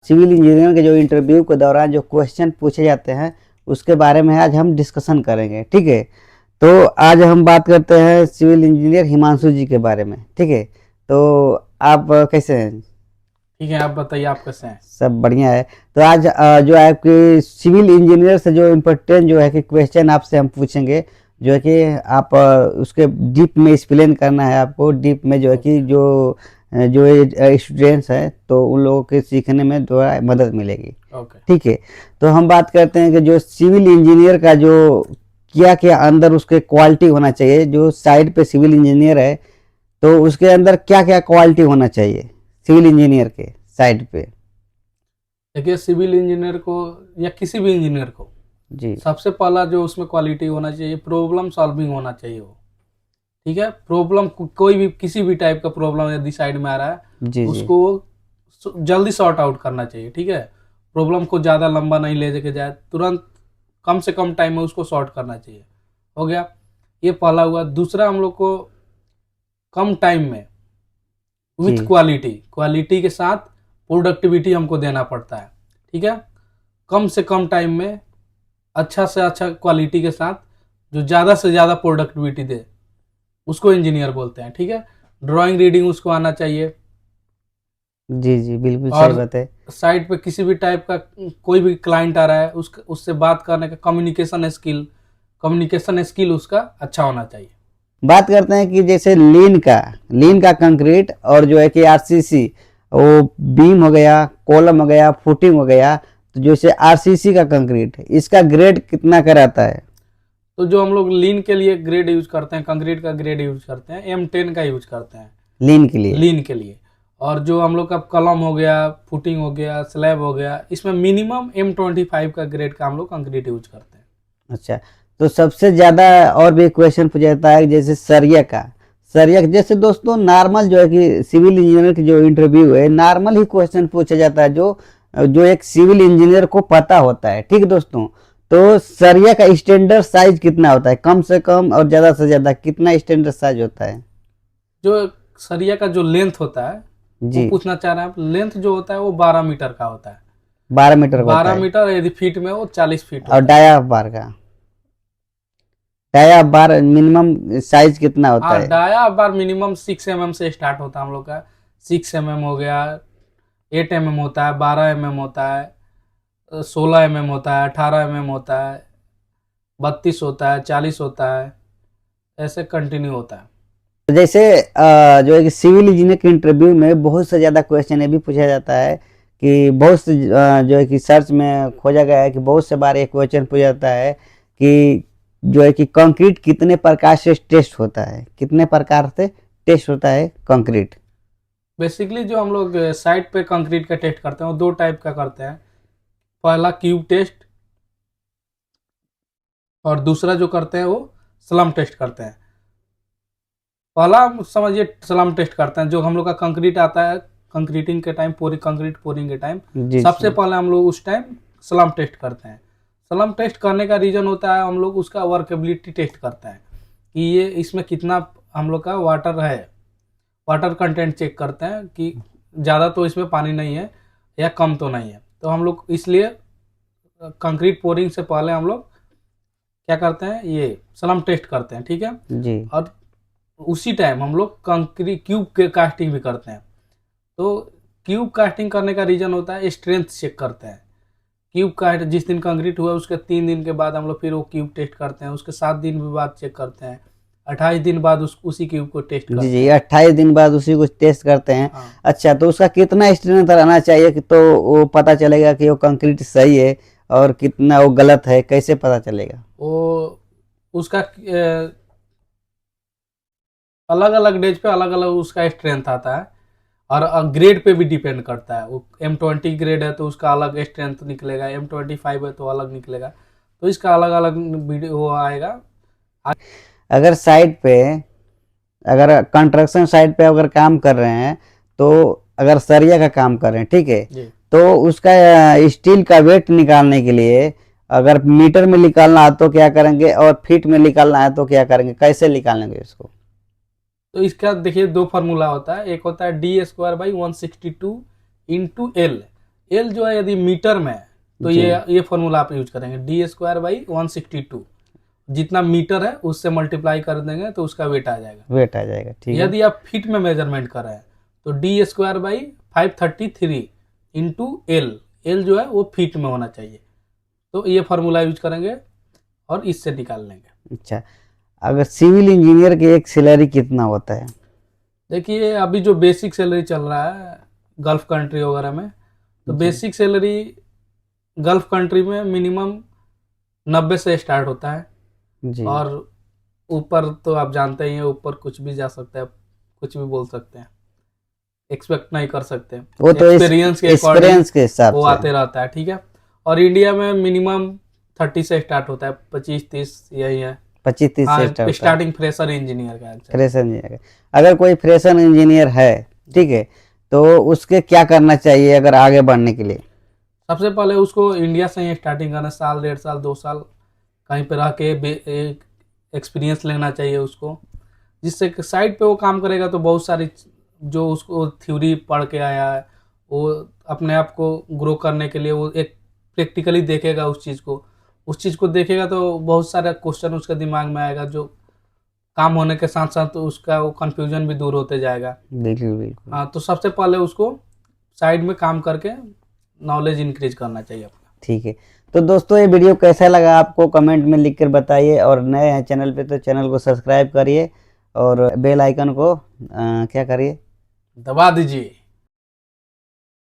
Civil engineer के जो interview के दौरान जो क्वेश्चन पूछे जाते हैं उसके बारे में आज हम डिस्कशन करेंगे। ठीक है, तो आज हम बात करते हैं सिविल इंजीनियर हिमांशु जी के बारे में। ठीक है, तो आप कैसे हैं? ठीक है, आप बताइए, आप कैसे हैं? सब बढ़िया है। तो आज जो आपके सिविल इंजीनियर से जो इम्पोर्टेंट जो है कि क्वेश्चन आपसे हम पूछेंगे, जो है कि आप उसके डीप में एक्सप्लेन करना है आपको, डीप में जो है कि जो स्टूडेंट्स हैं तो उन लोगों के सीखने में थोड़ा मदद मिलेगी। ओके। ठीक है, तो हम बात करते हैं कि जो सिविल इंजीनियर का जो क्या क्या अंदर उसके क्वालिटी होना चाहिए। जो साइड पे सिविल इंजीनियर है तो उसके अंदर क्या क्या क्वालिटी होना चाहिए सिविल इंजीनियर के साइड पे? देखिए, सिविल इंजीनियर को या किसी भी इंजीनियर को जी सबसे पहला जो उसमें क्वालिटी होना चाहिए, प्रॉब्लम सॉल्विंग होना चाहिए वो। ठीक है, प्रॉब्लम कोई भी किसी भी टाइप का प्रॉब्लम यदि साइड में आ रहा है जी जी उसको जल्दी सॉर्ट आउट करना चाहिए। ठीक है, प्रॉब्लम को ज़्यादा लंबा नहीं ले के जाए, तुरंत कम से कम टाइम में उसको सॉर्ट करना चाहिए। हो गया, ये पहला हुआ। दूसरा, हम लोग को कम टाइम में विथ जी क्वालिटी के साथ प्रोडक्टिविटी हमको देना पड़ता है। ठीक है, कम से कम टाइम में अच्छा से अच्छा क्वालिटी के साथ जो ज़्यादा से ज़्यादा प्रोडक्टिविटी दे उसको इंजीनियर बोलते हैं। ठीक है, ड्राइंग रीडिंग उसको आना चाहिए। जी जी बिल्कुल सही और बात है। साइट पे किसी भी टाइप का कोई भी क्लाइंट आ रहा है उससे बात करने का कम्युनिकेशन स्किल उसका अच्छा होना चाहिए। बात करते हैं कि जैसे लीन का कंक्रीट और जो है कि आरसीसी, वो बीम हो गया, कॉलम हो गया, फुटिंग हो गया। तो जैसे आरसीसी का कंक्रीट, इसका ग्रेड कितना का रहता है? तो जो हम लोग लीन के लिए ग्रेड यूज करते हैं, कंक्रीट का ग्रेड यूज करते हैं, M10 का यूज करते हैं लीन के लिए। और जो हम लोग का कॉलम हो गया, फुटिंग हो गया, स्लैब हो गया, इसमें मिनिमम M25 का ग्रेड का हम लोग कंक्रीट यूज करते हैं। अच्छा, तो सबसे ज्यादा और भी क्वेश्चन पूछा जाता है जैसे सरिया जैसे दोस्तों नॉर्मल जो है कि सिविल इंजीनियर की जो इंटरव्यू है नॉर्मल ही क्वेश्चन पूछा जाता है जो जो एक सिविल इंजीनियर को पता होता है। ठीक है दोस्तों, तो सरिया का स्टैंडर्ड साइज कितना होता है? कम से कम और ज्यादा से ज्यादा कितना स्टैंडर्ड साइज होता है? जो सरिया का जो लेंथ होता है वो जी, पूछना चाह रहे हैं आप। लेंथ जो होता है वो 12 मीटर का होता है। 12 मीटर का होता 12 है। मीटर, यदि फीट में वो 40 फीट और होता है। डाया बार मिनिमम साइज कितना होता हाँ, है? डाया बार मिनिमम 6 mm से स्टार्ट होता है हम लोग का। 6 mm हो गया, 8 mm होता है, 12 mm होता है, 16 mm होता है, 18 mm होता है, 32 होता है, 40 होता है, ऐसे कंटिन्यू होता है। तो जैसे जो है कि सिविल इंजीनियर के इंटरव्यू में बहुत से ज़्यादा क्वेश्चन ये भी पूछा जाता है कि बहुत से जो है कि सर्च में खोजा गया है कि बहुत से बार एक क्वेश्चन पूछा जाता है कि जो है कि कंक्रीट कितने प्रकार से टेस्ट होता है, कितने प्रकार से टेस्ट होता है कंक्रीट? बेसिकली जो हम लोग साइट पे कंक्रीट का टेस्ट करते हैं वो 2 टाइप का करते हैं। पहला क्यूब टेस्ट और दूसरा जो करते हैं वो स्लम टेस्ट करते हैं। पहला समझिए स्लम टेस्ट करते हैं। जो हम लोग का कंक्रीट आता है कंक्रीटिंग के टाइम, कंक्रीट पोरिंग के टाइम, जी सबसे जी पहले हम लोग उस टाइम स्लम टेस्ट करते हैं। स्लम टेस्ट करने का रीजन होता है हम लोग उसका वर्केबिलिटी टेस्ट करते हैं कि ये इसमें कितना हम लोग का वाटर है, वाटर कंटेंट चेक करते हैं कि ज़्यादा तो इसमें पानी नहीं है या कम तो नहीं है। तो हम लोग इसलिए कंक्रीट पोरिंग से पहले हम लोग क्या करते हैं, ये स्लम टेस्ट करते हैं। ठीक है, जी और उसी टाइम हम लोग कंक्रीट क्यूब के कास्टिंग भी करते हैं। तो क्यूब कास्टिंग करने का रीजन होता है स्ट्रेंथ चेक करते हैं। क्यूब कास्ट जिस दिन कंक्रीट हुआ उसके 3 दिन के बाद हम लोग फिर वो क्यूब टेस्ट करते हैं, उसके 7 दिन भी बाद चेक करते हैं, 28 दिन बाद उसी क्यूब को टेस्ट जी करते जी हैं। 28 दिन बाद उसी को टेस्ट करते हैं। हाँ, अच्छा, तो उसका कितना स्ट्रेंथ रहना चाहिए कि तो वो पता चलेगा कि वो कंक्रीट सही है और कितना वो गलत है, कैसे पता चलेगा? वो उसका अलग अलग डेज पे अलग अलग उसका स्ट्रेंथ आता है और ग्रेड पे भी डिपेंड करता है। वो M20 ग्रेड है तो उसका अलग स्ट्रेंथ निकलेगा, M25 है तो अलग निकलेगा। तो इसका अलग अलग वीडियो वो आएगा। अगर साइट पे, अगर कंस्ट्रक्शन साइट पे अगर काम कर रहे हैं तो अगर सरिया का काम कर रहे हैं, ठीक है, जी, तो उसका स्टील का वेट निकालने के लिए अगर मीटर में निकालना है तो क्या करेंगे और फीट में निकालना है तो क्या करेंगे, कैसे निकालेंगे इसको? तो इसका देखिए 2 फार्मूला होता है। एक होता है D² by 162 into L। L जो है यदि मीटर में है तो जी। ये फॉर्मूला आप यूज करेंगे, D²/162, जितना मीटर है उससे मल्टीप्लाई कर देंगे तो उसका वेट आ जाएगा। वेट आ जाएगा, ठीक है। यदि आप फीट में मेजरमेंट कर रहे हैं तो D²/533 इंटू एल, एल जो है वो फीट में होना चाहिए, तो ये फार्मूला यूज करेंगे और इससे निकाल लेंगे। अच्छा, अगर सिविल इंजीनियर की एक सैलरी कितना होता है? देखिए अभी जो बेसिक सैलरी चल रहा है गल्फ कंट्री वगैरह में, तो जी। बेसिक सैलरी गल्फ कंट्री में मिनिमम 90 से स्टार्ट होता है, जी। और ऊपर तो आप जानते ही हैं, ऊपर कुछ भी जा सकता है, कुछ भी बोल सकते हैं, एक्सपेक्ट नहीं कर सकते, वो तो एक्सपीरियंस के अकॉर्डिंग एक्सपीरियंस के हिसाब वो से। आते रहता है, ठीक है। और इंडिया में मिनिमम 30 से स्टार्ट होता है, 25-30 यही है। 25-30 से स्टार्ट होता है स्टार्टिंग फ्रेशर इंजीनियर का। Fresher engineer. अगर कोई फ्रेशर इंजीनियर है, ठीक है, तो उसके क्या करना चाहिए अगर आगे बढ़ने के लिए? सबसे पहले उसको इंडिया से ही स्टार्टिंग करना, साल 1.5 साल 2 साल कहीं पे रह के एक्सपीरियंस लेना चाहिए उसको, जिससे कि साइड पे वो काम करेगा तो बहुत सारी जो उसको थ्योरी पढ़ के आया है वो अपने आप को ग्रो करने के लिए वो एक प्रैक्टिकली देखेगा उस चीज़ को देखेगा तो बहुत सारे क्वेश्चन उसके दिमाग में आएगा, जो काम होने के साथ साथ उसका वो कंफ्यूजन भी दूर होते जाएगा। बिल्कुल बिल्कुल। हाँ, तो सबसे पहले उसको साइड में काम करके नॉलेज इंक्रीज करना चाहिए अपना। ठीक है, तो दोस्तों ये वीडियो कैसा लगा आपको कमेंट में लिख कर बताइए, और नए हैं चैनल पे तो चैनल को सब्सक्राइब करिए और बेल आइकन को क्या करिए, दबा दीजिए।